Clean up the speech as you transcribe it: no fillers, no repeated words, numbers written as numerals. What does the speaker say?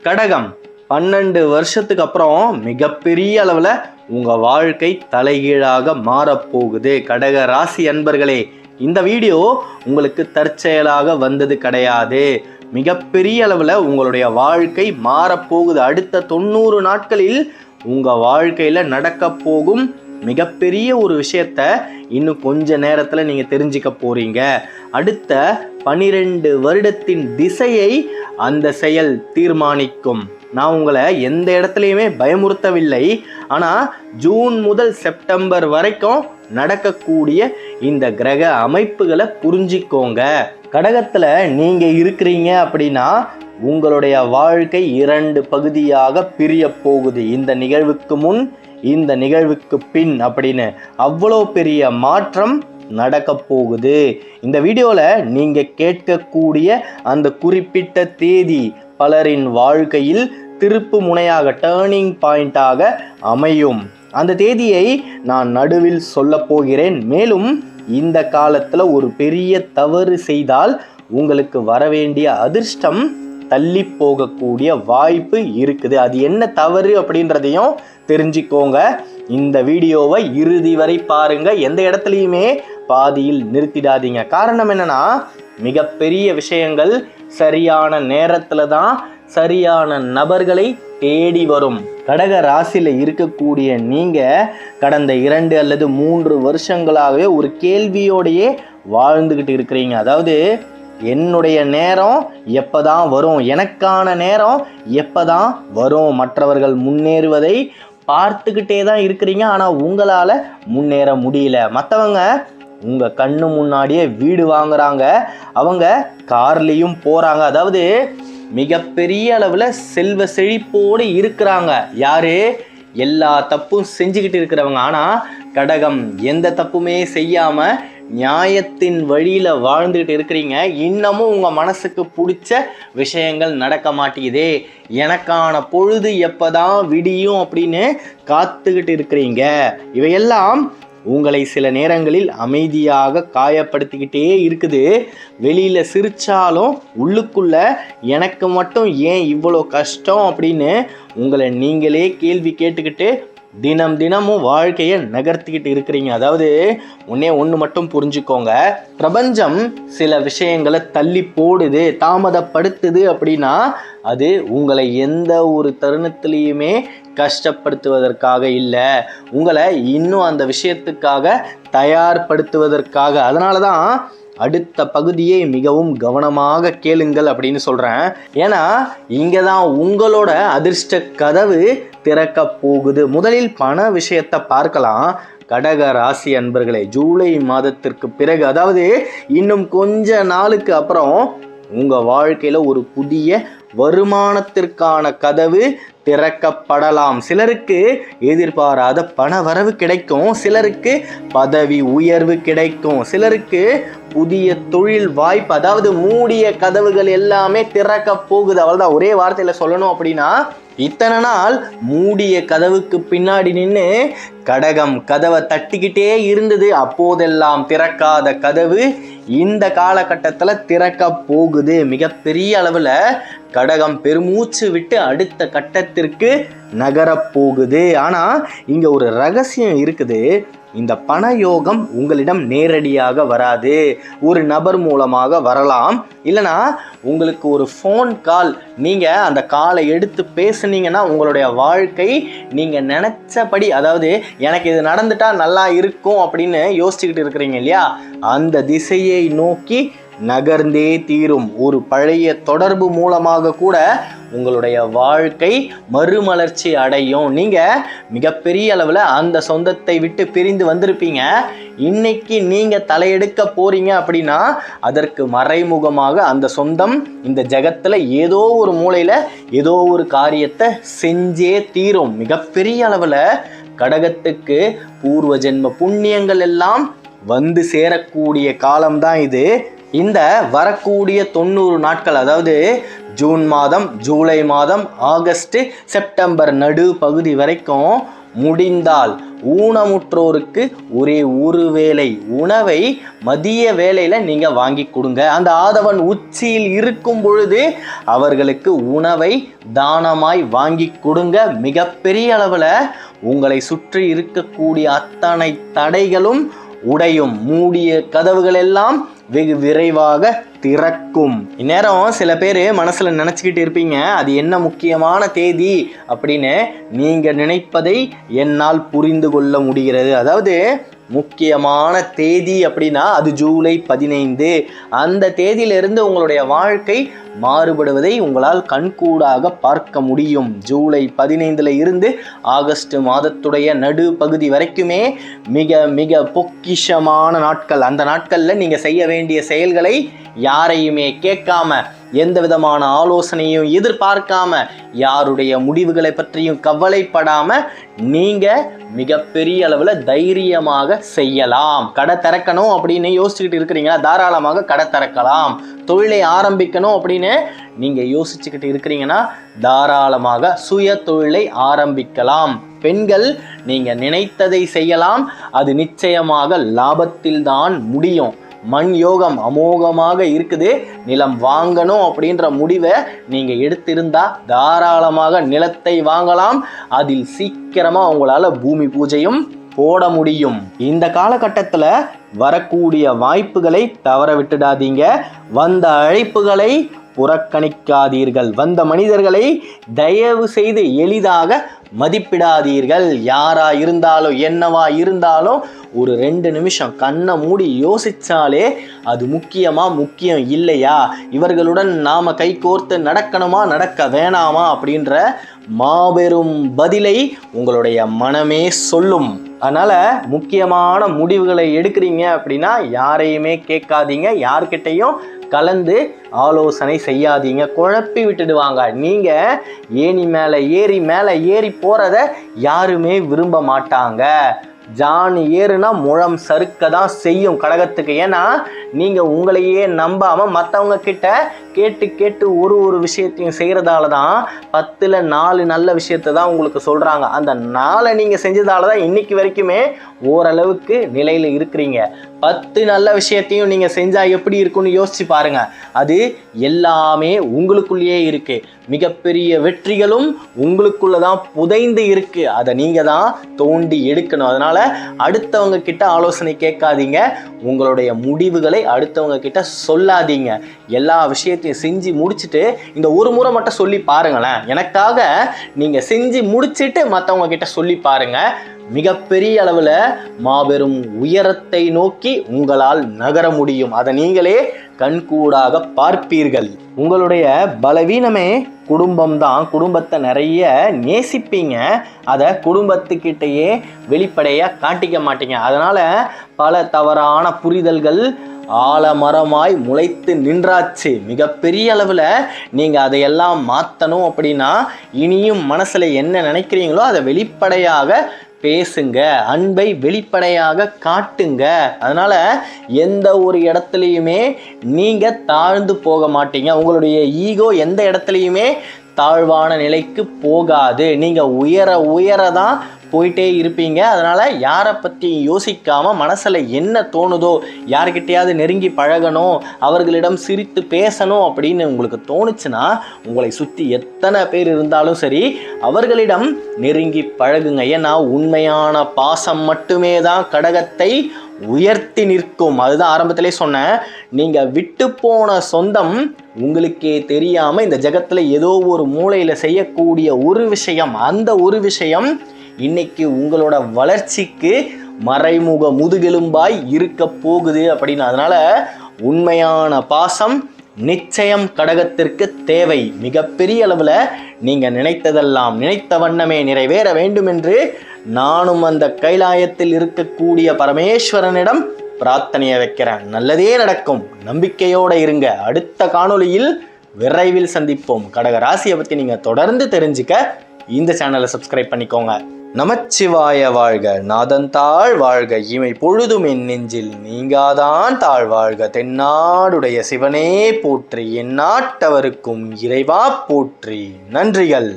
கடகம் 12 வருஷத்துக்கு அப்புறம் மிகப்பெரிய அளவில் உங்கள் வாழ்க்கை தலைகீழாக மாறப்போகுது. கடக ராசி அன்பர்களே, இந்த வீடியோ உங்களுக்கு தற்செயலாக வந்தது கிடையாது. மிகப்பெரிய அளவில் உங்களுடைய வாழ்க்கை மாறப்போகுது. அடுத்த 90 நாட்களில் உங்கள் வாழ்க்கையில் நடக்க போகும் மிகப்பெரிய ஒரு விஷயத்த இன்னும் கொஞ்ச நேரத்தில் நீங்கள் தெரிஞ்சுக்க போகிறீங்க. அடுத்த 12 வருடத்தின் திசையை அந்த செயல் தீர்மானிக்கும். நான் உங்களை எந்த இடத்துலையுமே பயமுறுத்தவில்லை. ஆனால் ஜூன் முதல் செப்டம்பர் வரைக்கும் நடக்கக்கூடிய இந்த கிரக அமைப்புகளை புரிஞ்சிக்கோங்க. கடகத்தில் நீங்கள் இருக்கிறீங்க அப்படின்னா உங்களுடைய வாழ்க்கை 2 பகுதியாக பிரிய போகுது. இந்த நிகழ்வுக்கு முன், இந்த நிகழ்வுக்கு பின் அப்படின்னு அவ்வளோ பெரிய மாற்றம் நடக்க போகுது. இந்த வீடியோவில் நீங்கள் கேட்கக்கூடிய அந்த குறிப்பிட்ட தேதி பலரின் வாழ்க்கையில் திருப்பு முனையாக, டேர்னிங் பாயிண்டாக அமையும். அந்த தேதியை நான் நடுவில் சொல்ல போகிறேன். மேலும் இந்த காலத்தில் ஒரு பெரிய தவறு செய்தால் உங்களுக்கு வரவேண்டிய அதிர்ஷ்டம் தள்ளி போகக்கூடிய வாய்ப்பு இருக்குது. அது என்ன தவறு அப்படின்றதையும் தெரிஞ்சுக்கோங்க. இந்த வீடியோவை இறுதி வரை பாருங்க. எந்த இடத்துலையுமே பாதியில் நிறுத்திடாதீங்க. காரணம் என்னன்னா, மிகப்பெரிய விஷயங்கள் சரியான நேரத்தில் தான் சரியான நபர்களை தேடி வரும். கடக ராசியில் இருக்கக்கூடிய நீங்கள் கடந்த 2 அல்லது 3 வருஷங்களாகவே ஒரு கேள்வியோடையே வாழ்ந்துக்கிட்டு இருக்கிறீங்க. அதாவது, என்னுடைய நேரம் எப்போதான் வரும், எனக்கான நேரம் எப்போதான் வரும். மற்றவர்கள் முன்னேறுவதை பார்த்துக்கிட்டே தான் இருக்கிறீங்க. ஆனால் உங்களால் முன்னேற முடியல. மற்றவங்க உங்கள் கண்ணு முன்னாடியே வீடு வாங்குறாங்க, அவங்க கார்லேயும் போகிறாங்க. அதாவது மிகப்பெரிய அளவில் செல்வ செழிப்போடு இருக்கிறாங்க. யாரு? எல்லா தப்பும் செஞ்சுக்கிட்டு இருக்கிறவங்க. ஆனால் கடகம் எந்த தப்புமே செய்யாமல் நியாயத்தின் வழியில் வாழ்ந்துக்கிட்டு இருக்கிறீங்க. இன்னமும் உங்கள் மனசுக்கு பிடிச்ச விஷயங்கள் நடக்க மாட்டேங்குதே, எனக்கான பொழுது எப்போதான் விடியும் அப்படின்னு காத்துக்கிட்டு இருக்கிறீங்க. இவையெல்லாம் உங்களை சில நேரங்களில் அமைதியாக காயப்படுத்திக்கிட்டே இருக்குது. வெளியில் சிரித்தாலும் உள்ளுக்குள்ள எனக்கு மட்டும் ஏன் இவ்வளோ கஷ்டம் அப்படின்னு உங்களை நீங்களே கேள்வி கேட்டுக்கிட்டு தினமும் வாழ்க்கையை நகர்த்திக்கிட்டு இருக்கிறீங்க. அதாவது ஒன்று மட்டும் புரிஞ்சுக்கோங்க, பிரபஞ்சம் சில விஷயங்களை தள்ளி போடுது, தாமதப்படுத்துது அப்படின்னா அது உங்களை எந்த ஒரு தருணத்திலையுமே கஷ்டப்படுத்துவதற்காக இல்லை, உங்களை இன்னும் அந்த விஷயத்துக்காக தயார்படுத்துவதற்காக. அதனால தான் அடுத்த பகுதியை மிகவும் கவனமாக கேளுங்கள் அப்படின்னு சொல்கிறேன். ஏன்னா இங்கே தான் உங்களோட அதிர்ஷ்ட கதவு திறக்க போகுது. முதலில் பண விஷயத்தை பார்க்கலாம். கடக ராசி அன்பர்களே, ஜூலை மாதத்திற்கு பிறகு, அதாவது இன்னும் கொஞ்ச நாளுக்கு அப்புறம் உங்கள் வாழ்க்கையில் ஒரு புதிய வருமானத்திற்கான கதவு திறக்கப்படலாம். சிலருக்கு எதிர்பாராத பண வரவு கிடைக்கும், சிலருக்கு பதவி உயர்வு கிடைக்கும், சிலருக்கு புதிய தொழில் வாய்ப்பு, அதாவது மூடிய கதவுகள் எல்லாமே திறக்க போகுது. அவ்வளோதான். ஒரே வார்த்தையில் சொல்லணும் அப்படின்னா, இத்தனை நாள் மூடிய கதவுக்கு பின்னாடி நின்று கடகம் கதவை தட்டிக்கிட்டே இருந்தது. அப்போதெல்லாம் திறக்காத கதவு இந்த காலகட்டத்தில் திறக்க போகுது. மிகப்பெரிய அளவில் கடகம் பெருமூச்சு விட்டு அடுத்த கட்டத்திற்கு நகரப்போகுது. ஆனால் இங்கே ஒரு ரகசியம் இருக்குது. இந்த பணயோகம் உங்களிடம் நேரடியாக வராது, ஒரு நபர் மூலமாக வரலாம். இல்லைனா உங்களுக்கு ஒரு ஃபோன் கால், நீங்கள் அந்த காலை எடுத்து பேசுனீங்கன்னா உங்களுடைய வாழ்க்கை நீங்கள் நினச்சபடி, அதாவது எனக்கு இது நடந்துட்டா நல்லா இருக்கும் அப்படின்னு யோசிச்சுக்கிட்டு இருக்கிறீங்க இல்லையா, அந்த திசையை நோக்கி நகர்ந்தே தீரும். ஒரு பழைய தொடர்பு மூலமாக கூட உங்களுடைய வாழ்க்கை மறுமலர்ச்சி அடையும். நீங்கள் மிகப்பெரிய அளவில் அந்த சொந்தத்தை விட்டு பிரிந்து வந்திருப்பீங்க. இன்னைக்கு நீங்கள் தலையெடுக்க போறீங்க அப்படின்னா அதற்கு மறைமுகமாக அந்த சொந்தம் இந்த ஜகத்தில் ஏதோ ஒரு மூலையில் ஏதோ ஒரு காரியத்தை செஞ்சே தீரும். மிகப்பெரிய அளவில் கடகத்துக்கு பூர்வ ஜென்ம புண்ணியங்கள் எல்லாம் வந்து சேரக்கூடிய காலம்தான் இது. இந்த வரக்கூடிய 90 நாட்கள், அதாவது ஜூன் மாதம், ஜூலை மாதம், ஆகஸ்ட், செப்டம்பர் நடு பகுதி வரைக்கும் முடிந்தால் ஊனமுற்றோருக்கு ஒரே ஒரு வேளை உணவை மதிய வேளையில நீங்க வாங்கி கொடுங்க. அந்த ஆதவன் உச்சியில் இருக்கும் பொழுது அவர்களுக்கு உணவை தானமாய் வாங்கி கொடுங்க. மிகப்பெரிய அளவுல உங்களை சுற்றி இருக்கக்கூடிய அத்தனை தடைகளும் உடையும். மூடிய கதவுகள் எல்லாம் வெகு விரைவாக திறக்கும். இந்நேரம் சில பேர் மனசுல நினைச்சுக்கிட்டு இருப்பீங்க, அது என்ன முக்கியமான தேதி அப்படின்னு. நீங்க நினைப்பதை என்னால் புரிந்து கொள்ள முடிகிறது. அதாவது முக்கியமான தேதி அப்படின்னா அது ஜூலை 15. அந்த தேதியிலிருந்து உங்களுடைய வாழ்க்கை மாறுபடுவதை உங்களால் கண்கூடாக பார்க்க முடியும். ஜூலை 15 இருந்து ஆகஸ்ட் மாதத்துடைய நடு பகுதி வரைக்குமே மிக மிக பொக்கிஷமான நாட்கள். அந்த நாட்கள்ல நீங்க செய்ய வேண்டிய செயல்களை யாரையுமே கேட்காம, எந்த விதமான ஆலோசனையும் எதிர்பார்க்காம, யாருடைய முடிவுகளை பற்றியும் கவலைப்படாம நீங்க மிகப்பெரிய அளவுல தைரியமாக செய்யலாம். கடை திறக்கணும் அப்படின்னு யோசிச்சுக்கிட்டு இருக்கிறீங்களா? தாராளமாக கடை திறக்கலாம். தொழிலை ஆரம்பிக்கணும் அப்படின்னு நீங்க யோசிச்சுக்கிட்டு இருக்கிறீங்கன்னா தாராளமாக சுய தொழிலை ஆரம்பிக்கலாம். பெண்கள் நீங்க நினைத்ததை செய்யலாம். அது நிச்சயமாக லாபத்தில் தான் முடியும். மண் யோகம் அமோகமாக இருக்குது. நிலம் வாங்கணும் அப்படின்ற முடிவை நீங்க எடுத்திருந்தா தாராளமாக நிலத்தை வாங்கலாம். அதில் சீக்கிரமா உங்களால பூமி பூஜையும் போட முடியும். இந்த காலகட்டத்தில் வரக்கூடிய வாய்ப்புகளை தவற விட்டுடாதீங்க. வந்த அழைப்புகளை புறக்கணிக்காதீர்கள். வந்த மனிதர்களை தயவு செய்து எளிதாக மதிப்பிடாதீர்கள். யாரா இருந்தாலும் என்னவா இருந்தாலும் ஒரு 2 நிமிஷம் கண்ணை மூடி யோசிச்சாலே அது முக்கியம் இல்லையா, இவர்களுடன் நாம கை கோர்த்து நடக்கணுமா நடக்க வேணாமா அப்படின்ற மாபெரும் பதிலை உங்களுடைய மனமே சொல்லும். அதனால முக்கியமான முடிவுகளை எடுக்கிறீங்க அப்படின்னா யாரையுமே கேட்காதீங்க, யார்கிட்டையும் கலந்து ஆலோசனை செய்யாதீங்க. குழப்பி விட்டுடுவாங்க. நீங்க ஏணி மேலே ஏறி போறத யாருமே விரும்ப மாட்டாங்க. ஜான் ஏறுனா முழம் சறுக்க தான் செய்யும் கடகத்துக்கு. ஏன்னா நீங்க உங்களையே நம்பாம மற்றவங்க கிட்ட கேட்டு ஒரு விஷயத்தையும் செய்யறதால தான் 10ல் 4 நல்ல விஷயத்த தான் உங்களுக்கு சொல்றாங்க. அந்த 4 நீங்க செஞ்சதால தான் இன்னைக்கு வரைக்குமே ஓரளவுக்கு நிலையில இருக்கிறீங்க. 10 நல்ல விஷயத்தையும் நீங்க செஞ்சா எப்படி இருக்கும்னு யோசிச்சு பாருங்க. அது எல்லாமே உங்களுக்குள்ளேயே இருக்கு. மிகப்பெரிய வெற்றிகளும் உங்களுக்குள்ளதான் புதைந்து இருக்கு. அதை நீங்க தான் தோண்டி எடுக்கணும். அதனால அடுத்தவங்க கிட்ட ஆலோசனை கேட்காதீங்க. உங்களுடைய முடிவுகளை அடுத்தவங்க கிட்ட சொல்லாதீங்க. எல்லா விஷயத்தையும் செஞ்சு முடிச்சுட்டு இந்த ஒரு முறை மட்டும் சொல்லி பாருங்களேன். எனக்காக நீங்க செஞ்சு முடிச்சுட்டு மற்றவங்க கிட்ட சொல்லி பாருங்க. மிகப்பெரிய அளவுல மாபெரும் உயரத்தை நோக்கி உங்களால் நகர முடியும். அதை நீங்களே கண்கூடாக பார்ப்பீர்கள். உங்களுடைய பலவீனமே குடும்பம் தான். குடும்பத்தை நிறைய நேசிப்பீங்க, அதை குடும்பத்துக்கிட்டேயே வெளிப்படையாக காட்டிக்க மாட்டீங்க. அதனால பல தவறான புரிதல்கள் ஆலமரமாய் முளைத்து நின்றாச்சு. மிகப்பெரிய அளவில் நீங்கள் அதையெல்லாம் மாற்றணும் அப்படின்னா இனியும் மனசில் என்ன நினைக்கிறீங்களோ அதை வெளிப்படையாக பேசுங்க, அன்பை வெளிப்படையாக காட்டுங்க. அதனால எந்த ஒரு இடத்துலையுமே நீங்க தாழ்ந்து போக மாட்டீங்க. உங்களுடைய ஈகோ எந்த இடத்துலையுமே தாழ்வான நிலைக்கு போகாது. நீங்க உயர தான் போயிட்டே இருப்பீங்க. அதனால யாரை பற்றி யோசிக்காம மனசுல என்ன தோணுதோ, யார்கிட்டையாவது நெருங்கி பழகணும், அவர்களிடம் சிரித்து பேசணும் அப்படின்னு உங்களுக்கு தோணுச்சுன்னா உங்களை சுற்றி எத்தனை பேர் இருந்தாலும் சரி அவர்களிடம் நெருங்கி பழகுங்க. ஏன்னா உண்மையான பாசம் மட்டுமே தான் கடகத்தை உயர்த்தி நிற்கும். அதுதான் ஆரம்பத்திலே சொன்னேன். நீங்க விட்டு போன சொந்தம் உங்களுக்கே தெரியாம இந்த ஜகத்துல ஏதோ ஒரு மூலையில செய்யக்கூடிய ஒரு விஷயம், அந்த ஒரு விஷயம் இன்னைக்கு உங்களோட வளர்ச்சிக்கு மறைமுக முதுகெலும்பாய் இருக்க போகுது அப்படின்னு. அதனால உண்மையான பாசம் நிச்சயம் கடகத்திற்கு தேவை. மிகப்பெரிய அளவில் நீங்க நினைத்ததெல்லாம் நினைத்த வண்ணமே நிறைவேற வேண்டும் என்று நானும் அந்த கைலாயத்தில் இருக்கக்கூடிய பரமேஸ்வரனிடம் பிரார்த்தனையை வைக்கிறேன். நல்லதே நடக்கும். நம்பிக்கையோட இருங்க. அடுத்த காணொளியில் விரைவில் சந்திப்போம். கடக ராசியை பற்றி நீங்க தொடர்ந்து தெரிஞ்சுக்க இந்த சேனலை சப்ஸ்கிரைப் பண்ணிக்கோங்க. நமச்சிவாய வாழ்க, நாதன் தாழ் வாழ்க, இமை பொழுதும் என் நெஞ்சில் நீங்காதான் தாழ் வாழ்க. தென்னாடுடைய சிவனே போற்றி, என் நாட்டவருக்கும் இறைவா போற்றி. நன்றிகள்.